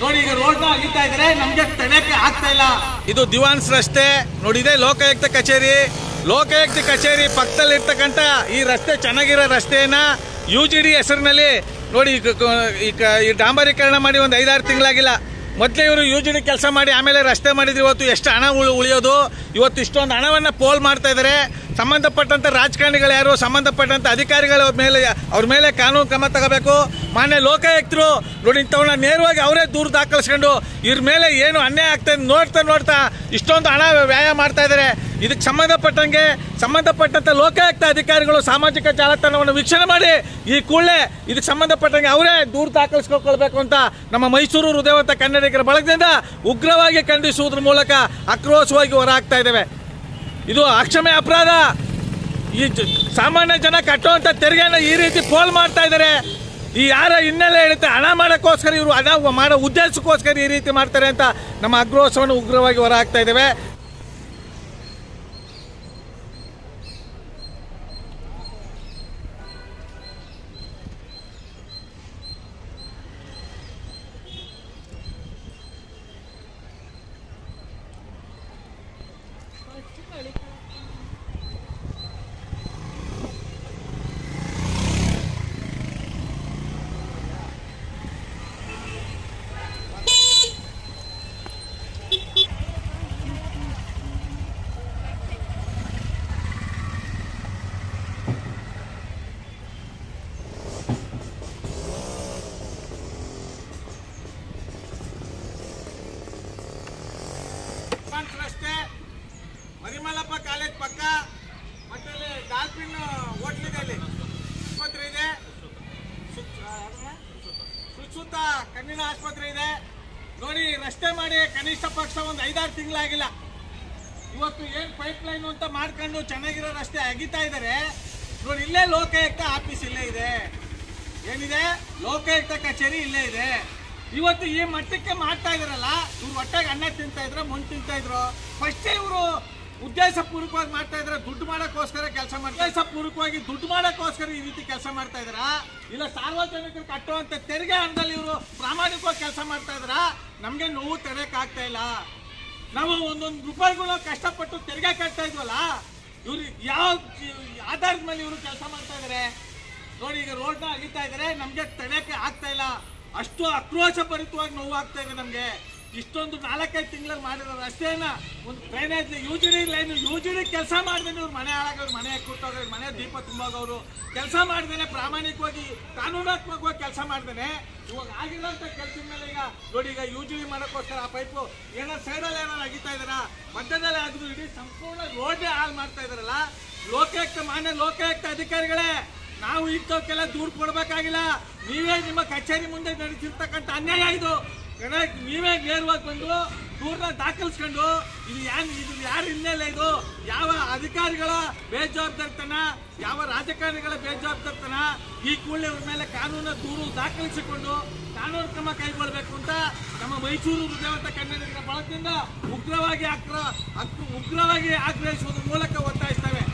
ನೋಡಿ ಈಗ ರೋಡ್ ಅಗಿತಾ ಇದ್ರೆ ನಮ್ಗೆ ತಡೆಯಕ್ಕೆ ಆಗ್ತಾ ಇಲ್ಲ. ಇದು ದಿವಾನ್ಸ್ ರಸ್ತೆ ನೋಡಿ, ಇದೆ ಲೋಕಾಯುಕ್ತ ಕಚೇರಿ. ಲೋಕಾಯುಕ್ತ ಕಚೇರಿ ಪಕ್ಕದಲ್ಲಿ ಇರ್ತಕ್ಕಂಥ ಈ ರಸ್ತೆ ಚೆನ್ನಾಗಿರೋ ರಸ್ತೆಯನ್ನ UGD ಹೆಸರಿನಲ್ಲಿ ನೋಡಿ ಈ ಡಾಂಬರೀಕರಣ ಮಾಡಿ ಒಂದು 5-6 ತಿಂಗಳಾಗಿಲ್ಲ. ಮೊದಲೇ ಇವರು UGD ಕೆಲಸ ಮಾಡಿ ಆಮೇಲೆ ರಸ್ತೆ ಮಾಡಿದ್ರು. ಇವತ್ತು ಎಷ್ಟು ಹಣ ಉಳಿಯೋದು, ಇವತ್ತು ಇಷ್ಟೊಂದು ಹಣವನ್ನ ಪೋಲ್ ಮಾಡ್ತಾ ಇದ್ದಾರೆ. ಸಂಬಂಧಪಟ್ಟಂತ ರಾಜಕಾರಣಿಗಳು ಯಾರು, ಸಂಬಂಧಪಟ್ಟಂತ ಅಧಿಕಾರಿಗಳು ಅವ್ರ ಮೇಲೆ ಕಾನೂನು ಕ್ರಮ ತಗೋಬೇಕು. ಮಾನ್ಯ ಲೋಕಾಯುಕ್ತರು ನೋಡಿ ಇಂಥವನ್ನ ನೇರವಾಗಿ ಅವರೇ ದೂರು ದಾಖಲಿಸ್ಕೊಂಡು ಇವ್ರ ಮೇಲೆ ಏನು ಅನ್ಯಾಯ ಆಗ್ತಾ ಇದೆ ನೋಡ್ತಾ ಇಷ್ಟೊಂದು ಹಣ ವ್ಯಯ ಮಾಡ್ತಾ ಇದ್ದಾರೆ. ಇದಕ್ಕೆ ಸಂಬಂಧಪಟ್ಟಂತ ಲೋಕಾಯುಕ್ತ ಅಧಿಕಾರಿಗಳು ಸಾಮಾಜಿಕ ಜಾಲತಾಣವನ್ನು ವೀಕ್ಷಣೆ ಮಾಡಿ ಈ ಕೂಡಲೇ ಇದಕ್ಕೆ ಸಂಬಂಧಪಟ್ಟಂಗೆ ಅವರೇ ದೂರು ದಾಖಲಿಸ್ಕೊಳ್ಬೇಕು ಅಂತ ನಮ್ಮ ಮೈಸೂರು ಹೃದಯವಂತ ಕನ್ನಡಿಗರ ಬಳಗದಿಂದ ಉಗ್ರವಾಗಿ ಖಂಡಿಸುವುದರ ಮೂಲಕ ಆಕ್ರೋಶವಾಗಿ ಹೊರಹಾಕ್ತಾ ಇದ್ದೇವೆ. ಇದು ಅಕ್ಷಮ್ಯ ಅಪರಾಧ. ಈ ಸಾಮಾನ್ಯ ಜನ ಕಟ್ಟುವಂತ ತೆರಿಗೆನ ಈ ರೀತಿ ಪೋಲ್ ಮಾಡ್ತಾ ಇದ್ದಾರೆ. ಈ ಯಾರ ಹಿನ್ನೆಲೆ ಹೇಳುತ್ತೆ, ಹಣ ಮಾಡೋಕ್ಕೋಸ್ಕರ ಇವರು ಹಣ ಮಾಡೋ ಉದ್ದೇಶಕ್ಕೋಸ್ಕರ ಈ ರೀತಿ ಮಾಡ್ತಾರೆ ಅಂತ ನಮ್ಮ ಆಕ್ರೋಶವನ್ನು ಉಗ್ರವಾಗಿ ಹೊರಹಾಕ್ತಾ ಇದ್ದೇವೆ. ರಸ್ತೆ, ಮರಿಮಲ್ಲಪ್ಪ ಕಾಲೇಜ್ ಪಕ್ಕ, ಮತ್ತೆ ಡಾಲ್ಫಿನ್ ಹೋಟ್ಲಿನಲ್ಲಿ ಆಸ್ಪತ್ರೆ ಇದೆ, ಸುಶ್ರುತ ಕಣ್ಣಿನ ಆಸ್ಪತ್ರೆ ಇದೆ. ನೋಡಿ ರಸ್ತೆ ಮಾಡಿ ಕನಿಷ್ಠ ಪಕ್ಷ ಒಂದು 5-6 ತಿಂಗಳಾಗಿಲ್ಲ. ಇವತ್ತು ಏನ್ ಪೈಪ್ ಲೈನ್ ಅಂತ ಮಾಡ್ಕೊಂಡು ಚೆನ್ನಾಗಿರೋ ರಸ್ತೆ ಅಗಿತಾ ಇದ್ದಾರೆ. ನೋಡಿ ಇಲ್ಲೇ ಲೋಕಾಯುಕ್ತ ಆಫೀಸ್ ಇಲ್ಲೇ ಇದೆ, ಏನಿದೆ ಲೋಕಾಯುಕ್ತ ಕಚೇರಿ ಇಲ್ಲೇ ಇದೆ. ಇವತ್ತು ಈ ಮಟ್ಟಕ್ಕೆ ಮಾಡ್ತಾ ಇದ್ರಲ್ಲ, ಇವ್ರು ಹೊಟ್ಟೆಗೆ ಅನ್ನ ತಿಂತಾ ಇದ್ರು, ಮಣ್ಣು ತಿಂತಾ ಇದ್ರು. ಫಸ್ಟ್ ಇವರು ಉದ್ದೇಶಪೂರ್ವಕವಾಗಿ ಮಾಡ್ತಾ ಇದ್ರ, ದುಡ್ಡು ಮಾಡೋಕ್ಕೋಸ್ಕರ ಕೆಲಸ ಮಾಡ್ತಾರೆ. ಉದ್ದೇಶಪೂರ್ವಕವಾಗಿ ದುಡ್ಡು ಮಾಡೋಕ್ಕೋಸ್ಕರ ಈ ರೀತಿ ಕೆಲಸ ಮಾಡ್ತಾ ಇದ್ರ, ಇಲ್ಲ ಸಾರ್ವಜನಿಕರು ಕಟ್ಟುವಂತ ತೆರಿಗೆ ಹಣದಲ್ಲಿ ಇವರು ಪ್ರಾಮಾಣಿಕವಾಗಿ ಕೆಲಸ ಮಾಡ್ತಾ ಇದ್ರ. ನಮ್ಗೆ ನೋವು ತಡೆಯಕ್ ಆಗ್ತಾ ಇಲ್ಲ. ನಾವು ಒಂದೊಂದು ರೂಪಾಯಿಗಳು ಕಷ್ಟಪಟ್ಟು ತೆರಿಗೆ ಕಟ್ತಾ ಇದ್ವಲ್ಲ, ಇವ್ರು ಯಾವ ಆಧಾರದ ಮೇಲೆ ಇವರು ಕೆಲಸ ಮಾಡ್ತಾ ಇದಾರೆ. ನೋಡಿ ಈಗ ರೋಡ್ ಅಗಿತಾ ಇದಾರೆ, ನಮ್ಗೆ ತಡೆಯಕ್ಕೆ ಆಗ್ತಾ ಇಲ್ಲ. ಅಷ್ಟು ಆಕ್ರೋಶ ಭರಿತವಾಗಿ ನೋವು ಆಗ್ತಾ ಇದೆ ನಮ್ಗೆ. ಇಷ್ಟೊಂದು 4-5 ತಿಂಗಳಲ್ಲಿ ಮಾಡಿರೋ ರಸ್ತೆಯನ್ನ ಒಂದು ಡ್ರೈನೇಜ್ UGD ಕೆಲಸ ಮಾಡಿದ್ರೆ ಇವ್ರು ಮನೆ ಹಾಳಾಗೋರು, ಮನೆ ಕೂತೋಗೋರು, ಮನೆ ದೀಪ ತುಂಬೋಗವ್ರು, ಕೆಲಸ ಮಾಡಿದೇನೆ ಪ್ರಾಮಾಣಿಕವಾಗಿ ಕಾನೂನಾತ್ಮಕವಾಗಿ ಕೆಲಸ ಮಾಡಿದೇನೆ. ಇವಾಗ ಆಗಿರೋಂಥ ಕೆಲಸದ ಮೇಲೆ ಈಗ ನೋಡಿ ಈಗ UGD ಮಾಡೋಕ್ಕೋಸ್ಕರ ಆ ಪೈಪು ಏನೋ ಸೈಡಲ್ಲಿ ಏನಾರು ಅಗಿತಾ ಇದಾರ, ಮಧ್ಯದಲ್ಲಿ ಆಗಿದ್ರು ಇಡೀ ಸಂಪೂರ್ಣ ರೋಡೇ ಹಾಳು ಮಾಡ್ತಾ ಇದಾರಲ್ಲ. ಮಾನ್ಯ ಲೋಕಾಯುಕ್ತ ಅಧಿಕಾರಿಗಳೇ, ನಾವು ಇಂಥವಕ್ಕೆಲ್ಲ ದೂರು ಕೊಡಬೇಕಾಗಿಲ್ಲ. ನೀವೇ ನಿಮ್ಮ ಕಚೇರಿ ಮುಂದೆ ನಡೆಸಿರ್ತಕ್ಕಂಥ ಅನ್ಯಾಯ ಇದು. ನೀವೇ ನೇರವಾಗಿ ಬಂದು ದೂರನ್ನ ದಾಖಲಿಸ್ಕೊಂಡು ಇದು ಯಾರ ಹಿನ್ನೆಲೆ, ಇದು ಯಾವ ಅಧಿಕಾರಿಗಳ ಬೇಜವಾಬ್ದಾರಿತನ, ಯಾವ ರಾಜಕಾರಣಿಗಳ ಬೇಜವಾಬ್ದಾರಿತನ. ಈ ಕೂಡಲೇ ಅವ್ರ ಮೇಲೆ ಕಾನೂನು ದೂರು ದಾಖಲಿಸಿಕೊಂಡು ಕಾನೂನು ಕ್ರಮ ಕೈಗೊಳ್ಳಬೇಕು ಅಂತ ನಮ್ಮ ಮೈಸೂರು ಹೃದಯವಂತ ಕನ್ನಡಿಗರ ಬಳಗದಿಂದ ಉಗ್ರವಾಗಿ ಆಗ್ರಹಿಸುವುದರ ಮೂಲಕ ಒತ್ತಾಯಿಸ್ತೇವೆ.